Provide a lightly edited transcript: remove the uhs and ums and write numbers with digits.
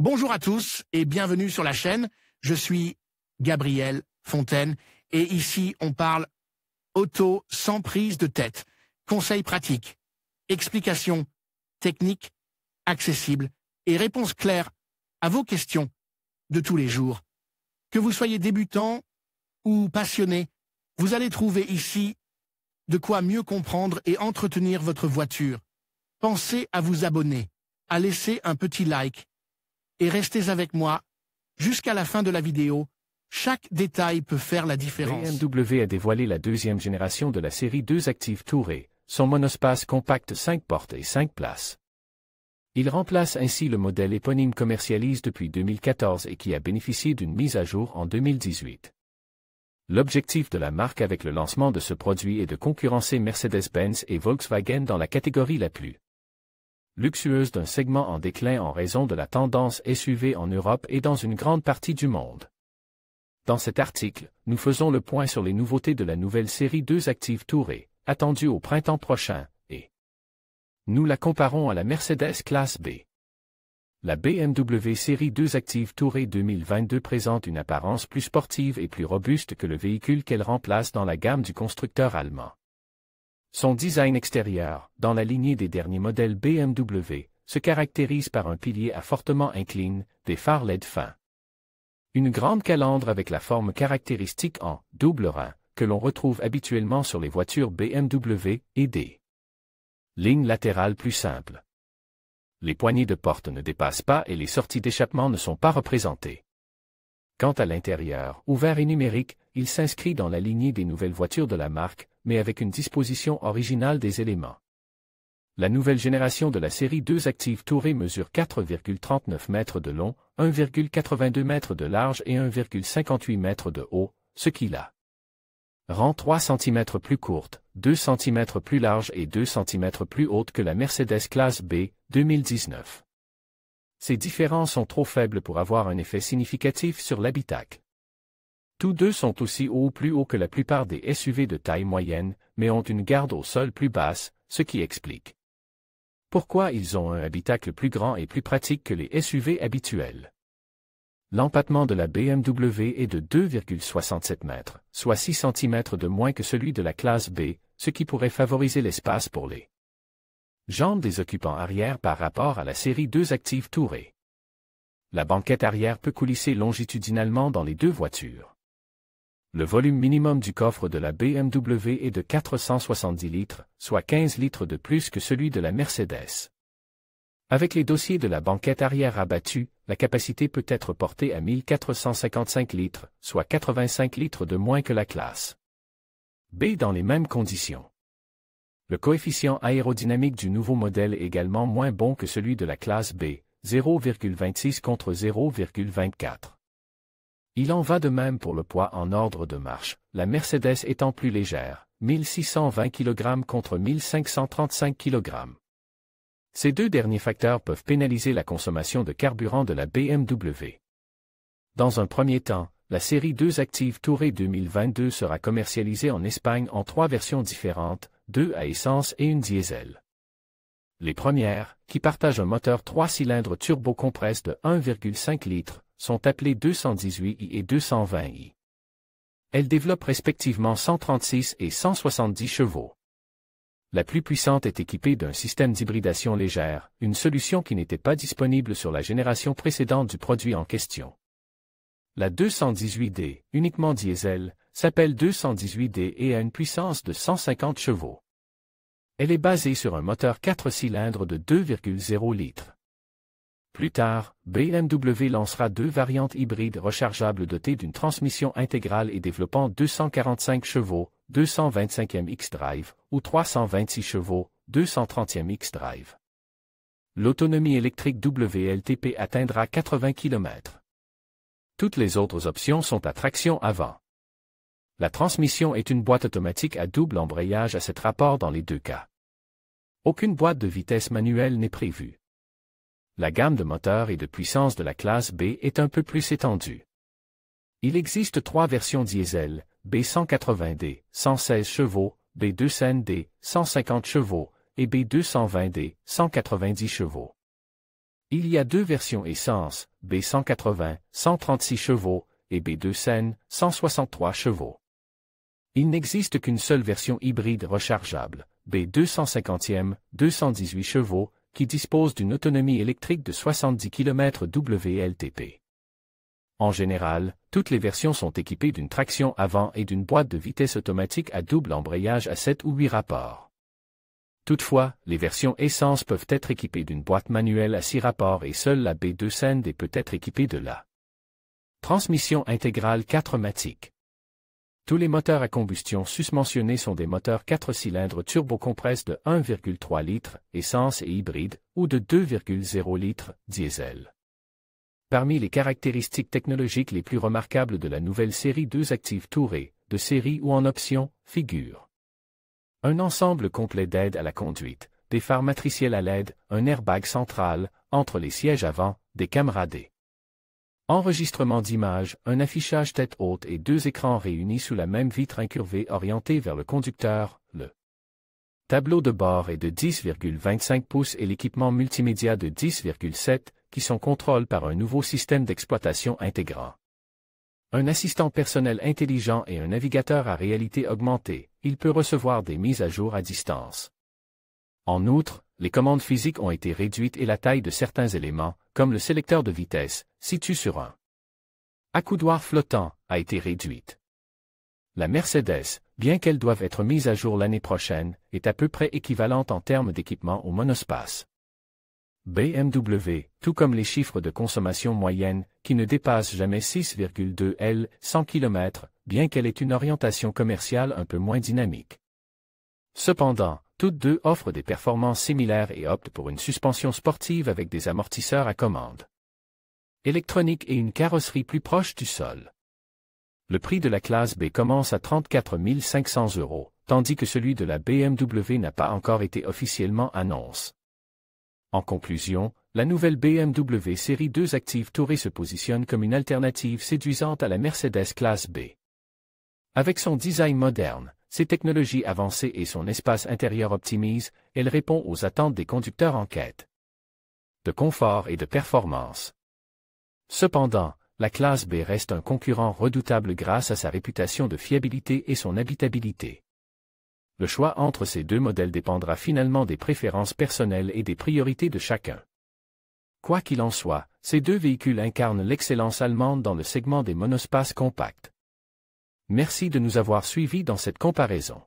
Bonjour à tous et bienvenue sur la chaîne. Je suis Gabriel Fontaine et ici on parle auto sans prise de tête. Conseils pratiques, explications techniques, accessibles et réponses claires à vos questions de tous les jours. Que vous soyez débutant ou passionné, vous allez trouver ici de quoi mieux comprendre et entretenir votre voiture. Pensez à vous abonner, à laisser un petit like et restez avec moi jusqu'à la fin de la vidéo. Chaque détail peut faire la différence. BMW a dévoilé la deuxième génération de la série 2 Active Tourer, son monospace compact 5 portes et 5 places. Il remplace ainsi le modèle éponyme commercialisé depuis 2014 et qui a bénéficié d'une mise à jour en 2018. L'objectif de la marque avec le lancement de ce produit est de concurrencer Mercedes-Benz et Volkswagen dans la catégorie la plus luxueuse d'un segment en déclin en raison de la tendance SUV en Europe et dans une grande partie du monde. Dans cet article, nous faisons le point sur les nouveautés de la nouvelle série 2 Active Tourer, attendue au printemps prochain, et nous la comparons à la Mercedes Classe B. La BMW série 2 Active Tourer 2022 présente une apparence plus sportive et plus robuste que le véhicule qu'elle remplace dans la gamme du constructeur allemand. Son design extérieur, dans la lignée des derniers modèles BMW, se caractérise par un pilier à fortement incline, des phares LED fins. Une grande calandre avec la forme caractéristique en double rein, que l'on retrouve habituellement sur les voitures BMW et des lignes latérales plus simples. Les poignées de porte ne dépassent pas et les sorties d'échappement ne sont pas représentées. Quant à l'intérieur, ouvert et numérique, il s'inscrit dans la lignée des nouvelles voitures de la marque, mais avec une disposition originale des éléments. La nouvelle génération de la série 2 Active Tourer mesure 4,39 mètres de long, 1,82 mètres de large et 1,58 mètres de haut, ce qui la rend 3 cm plus courte, 2 cm plus large et 2 cm plus haute que la Mercedes Classe B, 2019. Ces différences sont trop faibles pour avoir un effet significatif sur l'habitacle. Tous deux sont aussi hauts ou plus hauts que la plupart des SUV de taille moyenne, mais ont une garde au sol plus basse, ce qui explique pourquoi ils ont un habitacle plus grand et plus pratique que les SUV habituels. L'empattement de la BMW est de 2,67 mètres, soit 6 cm de moins que celui de la classe B, ce qui pourrait favoriser l'espace pour les jambes des occupants arrière par rapport à la série 2 Active Tourer. La banquette arrière peut coulisser longitudinalement dans les deux voitures. Le volume minimum du coffre de la BMW est de 470 litres, soit 15 litres de plus que celui de la Mercedes. Avec les dossiers de la banquette arrière abattus, la capacité peut être portée à 1455 litres, soit 85 litres de moins que la classe B dans les mêmes conditions. Le coefficient aérodynamique du nouveau modèle est également moins bon que celui de la classe B, 0,26 contre 0,24. Il en va de même pour le poids en ordre de marche, la Mercedes étant plus légère, 1620 kg contre 1535 kg. Ces deux derniers facteurs peuvent pénaliser la consommation de carburant de la BMW. Dans un premier temps, la série 2 Active Tourer 2022 sera commercialisée en Espagne en 3 versions différentes, 2 à essence et une diesel. Les premières, qui partagent un moteur 3 cylindres turbo-compresse de 1,5 litres, sont appelées 218i et 220i. Elles développent respectivement 136 et 170 chevaux. La plus puissante est équipée d'un système d'hybridation légère, une solution qui n'était pas disponible sur la génération précédente du produit en question. La 218D, uniquement diesel, s'appelle 218D et a une puissance de 150 chevaux. Elle est basée sur un moteur 4 cylindres de 2,0 litres. Plus tard, BMW lancera 2 variantes hybrides rechargeables dotées d'une transmission intégrale et développant 245 chevaux, 225e X-Drive, ou 326 chevaux, 230e X-Drive. L'autonomie électrique WLTP atteindra 80 km. Toutes les autres options sont à traction avant. La transmission est une boîte automatique à double embrayage à 7 rapports dans les deux cas. Aucune boîte de vitesse manuelle n'est prévue. La gamme de moteurs et de puissance de la classe B est un peu plus étendue. Il existe 3 versions diesel, B180D, 116 chevaux, B200D, 150 chevaux, et B220D, 190 chevaux. Il y a deux versions essence, B180, 136 chevaux, et B200, 163 chevaux. Il n'existe qu'une seule version hybride rechargeable, B250e, 218 chevaux, qui dispose d'une autonomie électrique de 70 km WLTP. En général, toutes les versions sont équipées d'une traction avant et d'une boîte de vitesse automatique à double embrayage à 7 ou 8 rapports. Toutefois, les versions essence peuvent être équipées d'une boîte manuelle à 6 rapports et seule la B200 peut être équipée de la transmission intégrale 4matic. Tous les moteurs à combustion susmentionnés sont des moteurs 4 cylindres turbocompresse de 1,3 litres, essence et hybride, ou de 2,0 litres, diesel. Parmi les caractéristiques technologiques les plus remarquables de la nouvelle série 2 Active Tourer, de série ou en option, figurent un ensemble complet d'aides à la conduite, des phares matriciels à LED, un airbag central, entre les sièges avant, des caméras D. Enregistrement d'images, un affichage tête haute et deux écrans réunis sous la même vitre incurvée orientée vers le conducteur, le tableau de bord est de 10,25 pouces et l'équipement multimédia de 10,7, qui sont contrôlés par un nouveau système d'exploitation intégrant un assistant personnel intelligent et un navigateur à réalité augmentée. Il peut recevoir des mises à jour à distance. En outre, les commandes physiques ont été réduites et la taille de certains éléments, comme le sélecteur de vitesse, situé sur un accoudoir flottant, a été réduite. La Mercedes, bien qu'elle doive être mise à jour l'année prochaine, est à peu près équivalente en termes d'équipement au monospace BMW, tout comme les chiffres de consommation moyenne, qui ne dépassent jamais 6,2 L 100 km, bien qu'elle ait une orientation commerciale un peu moins dynamique. Cependant, toutes deux offrent des performances similaires et optent pour une suspension sportive avec des amortisseurs à commande électronique et une carrosserie plus proche du sol. Le prix de la classe B commence à 34 500 €, tandis que celui de la BMW n'a pas encore été officiellement annoncé. En conclusion, la nouvelle BMW série 2 Active Tourer se positionne comme une alternative séduisante à la Mercedes classe B. Avec son design moderne, ses technologies avancées et son espace intérieur optimisé, elle répond aux attentes des conducteurs en quête de confort et de performance. Cependant, la classe B reste un concurrent redoutable grâce à sa réputation de fiabilité et son habitabilité. Le choix entre ces deux modèles dépendra finalement des préférences personnelles et des priorités de chacun. Quoi qu'il en soit, ces deux véhicules incarnent l'excellence allemande dans le segment des monospaces compacts. Merci de nous avoir suivis dans cette comparaison.